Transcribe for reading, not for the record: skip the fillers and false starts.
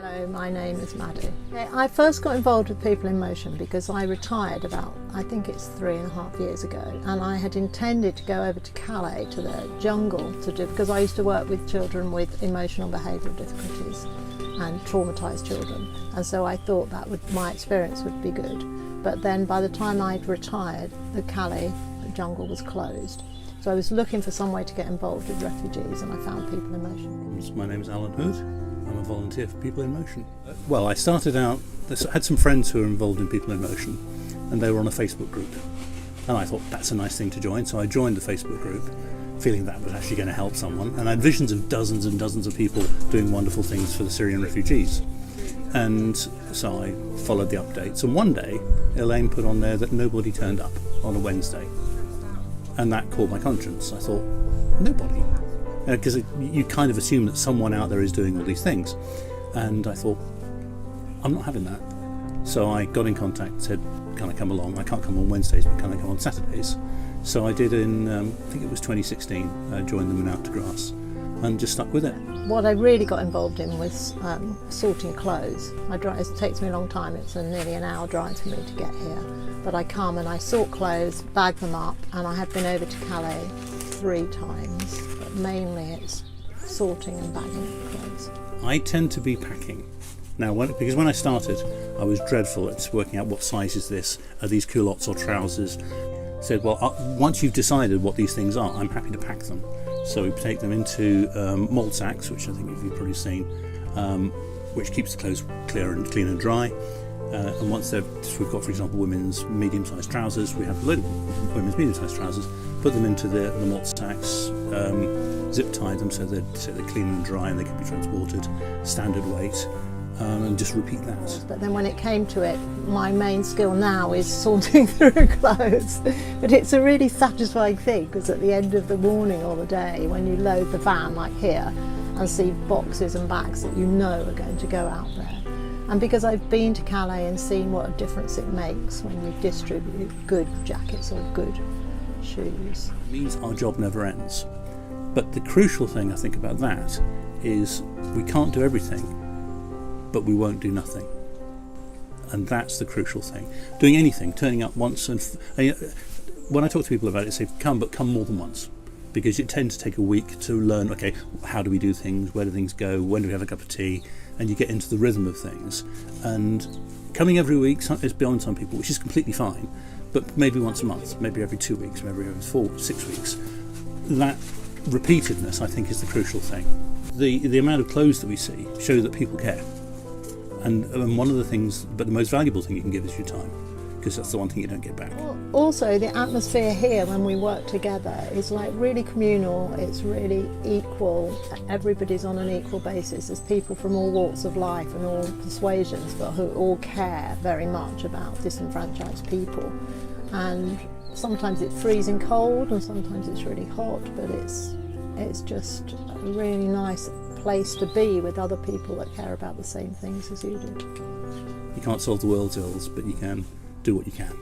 Hello, my name is Maddie. I first got involved with People in Motion because I retired about, I think it's 3.5 years ago, and I had intended to go over to Calais to the jungle to do, because I used to work with children with emotional behavioural difficulties and traumatised children, and so I thought that my experience would be good. But then by the time I'd retired, the Calais jungle was closed. So I was looking for some way to get involved with refugees, and I found People in Motion. My name is Alan Hood. I'm a volunteer for People in Motion. Well, I started out, I had some friends who were involved in People in Motion, and they were on a Facebook group. And I thought that's a nice thing to join, so I joined the Facebook group, feeling that was actually going to help someone. And I had visions of dozens and dozens of people doing wonderful things for the Syrian refugees. And so I followed the updates. And one day, Elaine put on there that nobody turned up on a Wednesday. And that caught my conscience. I thought, nobody. Because you kind of assume that someone out there is doing all these things. And I thought, I'm not having that. So I got in contact, said, can I come along? I can't come on Wednesdays, but can I come on Saturdays? So I did in, I think it was 2016, joined them in Out to Grass and just stuck with it. What I really got involved in was sorting clothes. It takes me a long time, it's nearly an hour drive for me to get here. But I come and I sort clothes, bag them up, and I have been over to Calais 3 times. But mainly it's sorting and bagging up clothes. I tend to be packing. Now, because when I started, I was dreadful at working out what size is this, are these culottes or trousers. Said, well, once you've decided what these things are, I'm happy to pack them. So we take them into mould sacks, which I think you've probably seen, which keeps the clothes clean and dry. And once we've got, for example, women's medium-sized trousers, we have a load of women's medium-sized trousers, put them into the mould sacks, zip tie them so they're clean and dry and they can be transported, standard weight, and just repeat that. But then when it came to it, my main skill now is sorting through clothes. But it's a really satisfying thing, because at the end of the morning or the day, when you load the van like here and see boxes and bags that you know are going to go out there, and because I've been to Calais and seen what a difference it makes when you distribute good jackets or good shoes. It means our job never ends. But the crucial thing I think about that is we can't do everything, but we won't do nothing. And that's the crucial thing. Doing anything, turning up once, and when I talk to people about it, I say come, but come more than once. Because it tends to take a week to learn, okay, how do we do things, where do things go, when do we have a cup of tea, and you get into the rhythm of things. And coming every week is beyond some people, which is completely fine, but maybe once a month, maybe every 2 weeks, maybe every 6 weeks. That repeatedness, I think, is the crucial thing. The amount of clothes that we see show that people care. And one of the things, but the most valuable thing you can give is your time, because that's the one thing you don't get back. Also, the atmosphere here when we work together is like really communal, it's really equal, everybody's on an equal basis. There's people from all walks of life and all persuasions, but who all care very much about disenfranchised people. And sometimes it's freezing cold and sometimes it's really hot, but it's just a really nice place to be with other people that care about the same things as you do. You can't solve the world's ills, but you can do what you can.